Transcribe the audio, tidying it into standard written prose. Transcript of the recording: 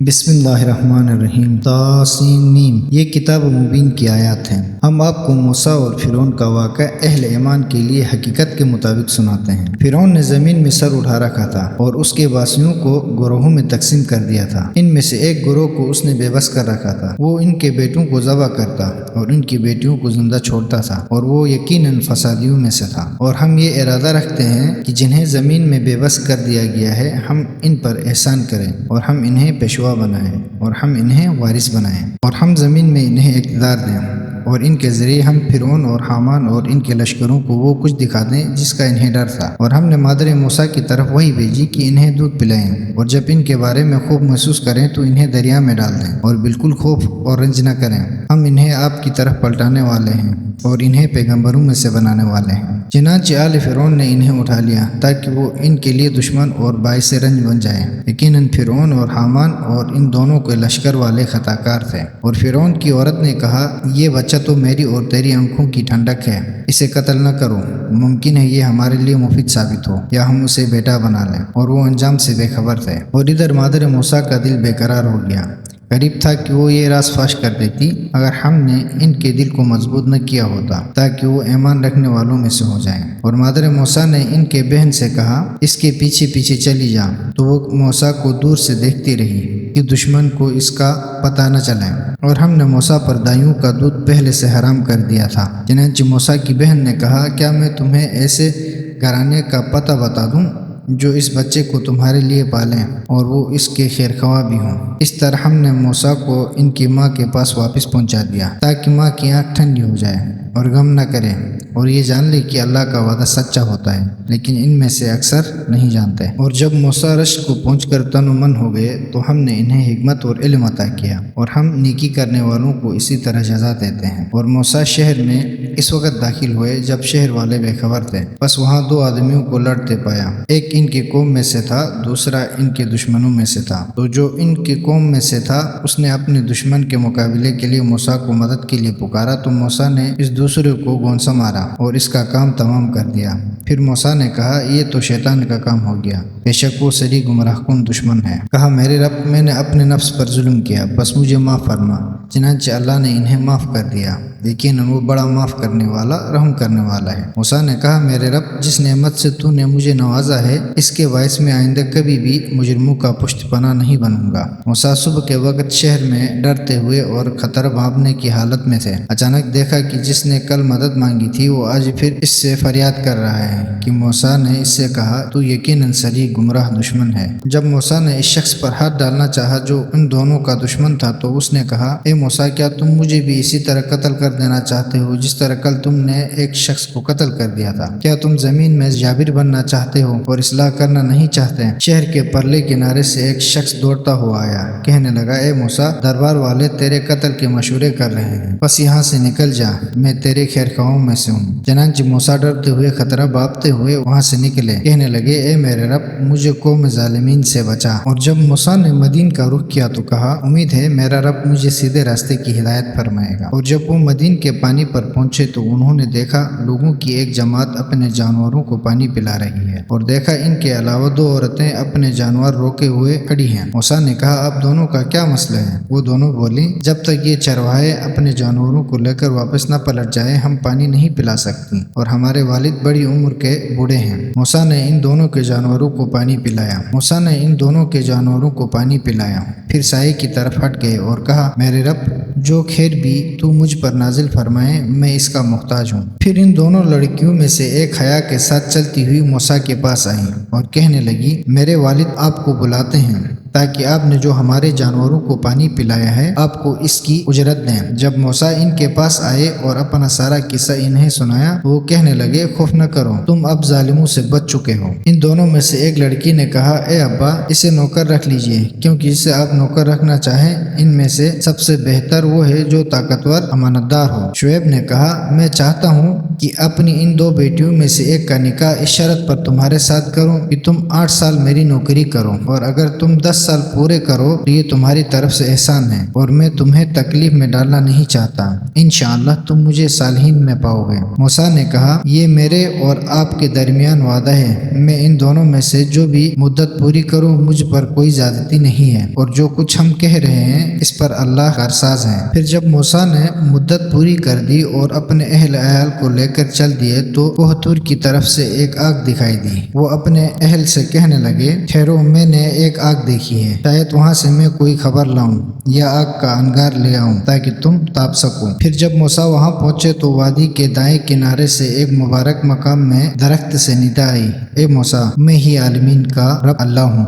بسم اللہ الرحمن الرحیم طاسین میم یہ کتاب مبین کی آیات ہیں۔ ہم آپ کو موسیٰ اور فرعون کا واقعہ اہل ایمان کے لیے حقیقت کے مطابق سناتے ہیں۔ فرعون نے زمین میں سر اٹھا رکھا تھا اور اس کے باسیوں کو گروہوں میں تقسیم کر دیا تھا۔ ان میں سے ایک گروہ کو اس نے بے بس کر رکھا تھا، وہ ان کے بیٹوں کو ذبح کرتا اور ان کی بیٹیوں کو زندہ چھوڑتا تھا، اور وہ یقیناً فسادیوں میں سے تھا۔ اور ہم یہ ارادہ رکھتے ہیں کہ جنہیں زمین میں بے بس کر دیا گیا ہے ہم ان پر احسان کریں اور ہم انہیں پیشوا بنائیں اور ہم انہیں وارث بنائیں اور ہم زمین میں انہیں اقتدار دیں، اور ان کے ذریعے ہم فرعون اور حامان اور ان کے لشکروں کو وہ کچھ دکھا دیں جس کا انہیں ڈر تھا۔ اور ہم نے مادر موسیٰ کی طرف وحی بھیجی کہ انہیں دودھ پلائیں، اور جب ان کے بارے میں خوف محسوس کریں تو انہیں دریا میں ڈال دیں اور بالکل خوف اور رنج نہ کریں۔ ہم انہیں آپ کی طرف پلٹانے والے ہیں اور انہیں پیغمبروں میں سے بنانے والے ہیں۔ چنانچہ آل فرعون نے انہیں اٹھا لیا تاکہ وہ ان کے لیے دشمن اور باعث رنج بن جائیں۔ یقیناً فرعون اور حامان اور ان دونوں کے لشکر والے خطا کار تھے۔ اور فرعون کی عورت نے کہا، یہ بچہ تو میری اور تیری آنکھوں کی ٹھنڈک ہے، اسے قتل نہ کرو، ممکن ہے یہ ہمارے لیے مفید ثابت ہو یا ہم اسے بیٹا بنا لیں۔ اور وہ انجام سے بے خبر تھے۔ اور ادھر مادر موسیٰ کا دل بے قرار ہو گیا، قریب تھا کہ وہ یہ راز فاش کر دیتی اگر ہم نے ان کے دل کو مضبوط نہ کیا ہوتا تاکہ وہ ایمان رکھنے والوں میں سے ہو جائیں۔ اور مادر موسیٰ نے ان کے بہن سے کہا، اس کے پیچھے پیچھے چلی جا۔ تو وہ موسیٰ کو دور سے دیکھتی رہی کہ دشمن کو اس کا پتہ نہ چلے۔ اور ہم نے موسیٰ پر دائیوں کا دودھ پہلے سے حرام کر دیا تھا۔ چنانچہ موسیٰ کی بہن نے کہا، کیا میں تمہیں ایسے گھرانے کا پتہ بتا دوں جو اس بچے کو تمہارے لیے پالیں اور وہ اس کے خیر خواہ بھی ہوں۔ اس طرح ہم نے موسیٰ کو ان کی ماں کے پاس واپس پہنچا دیا تاکہ ماں کی آنکھ ٹھنڈی ہو جائے اور غم نہ کرے اور یہ جان لے کہ اللہ کا وعدہ سچا ہوتا ہے، لیکن ان میں سے اکثر نہیں جانتے۔ اور جب موسیٰ رشت کو پہنچ کر تن و من ہو گئے تو ہم نے انہیں حکمت اور علم عطا کیا، اور ہم نیکی کرنے والوں کو اسی طرح جزا دیتے ہیں۔ اور موسیٰ شہر میں اس وقت داخل ہوئے جب شہر والے بے خبر تھے، بس وہاں دو آدمیوں کو لڑتے پایا، ایک ان کی قوم میں سے تھا، دوسرا ان کے دشمنوں میں سے تھا۔ تو جو ان کی قوم میں سے تھا اس نے اپنے دشمن کے مقابلے کے لیے موسیٰ کو مدد کے لیے پکارا، تو موسیٰ نے اس دوسرے کو گونسا مارا اور اس کا کام تمام کر دیا۔ پھر موسیٰ نے کہا، یہ تو شیطان کا کام ہو گیا، بے شک وہ سری گمراہ کن دشمن ہے۔ کہا، میرے رب، میں نے اپنے نفس پر ظلم کیا، بس مجھے معاف فرما۔ چنانچہ اللہ نے انہیں معاف کر دیا، یقیناً وہ بڑا معاف کرنے والا، رحم کرنے والا ہے۔ موسیٰ نے کہا، میرے رب، جس نعمت سے تو نے مجھے نوازا ہے اس کے باعث میں آئندہ کبھی بھی مجرموں کا پشت پناہ نہیں بنوں گا۔ موسیٰ صبح کے وقت شہر میں ڈرتے ہوئے اور خطر بھانپنے کی حالت میں تھے۔ اچانک دیکھا کہ جس نے کل مدد مانگی تھی وہ آج پھر اس سے فریاد کر رہا ہے کہ موسیٰ نے اس سے کہا، تو یقیناً سری گمراہ دشمن ہے۔ جب موسیٰ نے اس شخص پر ہاتھ ڈالنا چاہا جو ان دونوں کا دشمن تھا تو اس نے کہا، اے موسیٰ، کیا تم مجھے بھی اسی طرح قتل کر دینا چاہتے ہو جس طرح کل تم نے ایک شخص کو قتل کر دیا تھا؟ کیا تم زمین میں جابر بننا چاہتے ہو اور اصلاح کرنا نہیں چاہتے؟ شہر کے پرلے کنارے سے ایک شخص دوڑتا ہوا آیا، کہنے لگا، اے موسیٰ، دربار والے تیرے قتل کے مشورے کر رہے ہیں، بس یہاں سے نکل جا، میں تیرے خیر خواہوں میں سے ہوں۔ چنانچہ موسیٰ ڈرتے ہوئے، خطرہ بھانپتے ہوئے وہاں سے نکلے، کہنے لگے، اے میرے رب، مجھے قوم ظالمین سے بچا۔ اور جب موسیٰ نے مدین کا رخ کیا تو کہا، امید ہے میرا رب مجھے سیدھے راستے کی ہدایت فرمائے گا۔ اور جب وہ مدین کے پانی پر پہنچے تو انہوں نے دیکھا لوگوں کی ایک جماعت اپنے جانوروں کو پانی پلا رہی ہے، اور دیکھا ان کے علاوہ دو عورتیں اپنے جانور روکے ہوئے کھڑی ہیں۔ موسیٰ نے کہا، آپ دونوں کا کیا مسئلہ ہے؟ وہ دونوں بولیں، جب تک یہ چرواہے اپنے جانوروں کو لے کر واپس نہ پلٹ جائیں ہم پانی نہیں پلا سکتی، اور ہمارے والد بڑی عمر کے بوڑھے ہیں۔ موسیٰ نے ان دونوں کے جانوروں کو پانی پلایا، پھر سائے کی طرف ہٹ گئے اور کہا، میرے رب، جو خیر بھی تو مجھ پر نازل فرمائے میں اس کا محتاج ہوں۔ پھر ان دونوں لڑکیوں میں سے ایک حیا کے ساتھ چلتی ہوئی موسیٰ کے پاس آئی اور کہنے لگی، میرے والد آپ کو بلاتے ہیں تاکہ آپ نے جو ہمارے جانوروں کو پانی پلایا ہے آپ کو اس کی اجرت دیں۔ جب موسیٰ ان کے پاس آئے اور اپنا سارا قصہ انہیں سنایا تو وہ کہنے لگے، خوف نہ کرو، تم اب ظالموں سے بچ چکے ہو۔ ان دونوں میں سے ایک لڑکی نے کہا، اے ابا، اسے نوکر رکھ لیجئے، کیونکہ جسے آپ نوکر رکھنا چاہیں ان میں سے سب سے بہتر وہ ہے جو طاقتور امانت دار ہو۔ شعیب نے کہا، میں چاہتا ہوں کہ اپنی ان دو بیٹیوں میں سے ایک کا نکاح اس شرط پر تمہارے ساتھ کروں کہ تم 8 سال میری نوکری کرو، اور اگر تم 10 سال پورے کرو تو یہ تمہاری طرف سے احسان ہے اور میں تمہیں تکلیف میں ڈالنا نہیں چاہتا، انشاءاللہ تم مجھے صالحین میں پاؤ گے۔ موسیٰ نے کہا یہ میرے اور آپ کے درمیان وعدہ ہے، میں ان دونوں میں سے جو بھی مدت پوری کروں مجھ پر کوئی زیادتی نہیں ہے، اور جو کچھ ہم کہہ رہے ہیں اس پر اللہ کارساز ہے۔ پھر جب موسیٰ نے مدت پوری کر دی اور اپنے اہل عیال کو لے کر چل دیے تو کوہ طور کی طرف سے ایک آگ دکھائی دی۔ وہ اپنے اہل سے کہنے لگے ٹھہرو، میں نے ایک آگ دیکھی ہے، شاید وہاں سے میں کوئی خبر لاؤں یا آگ کا انگار لے آؤں تاکہ تم تاپ سکو۔ پھر جب موسیٰ وہاں پہنچے تو وادی کے دائیں کنارے سے ایک مبارک مقام میں درخت سے ندا آئی، اے موسیٰ، میں ہی عالمین کا رب اللہ ہوں۔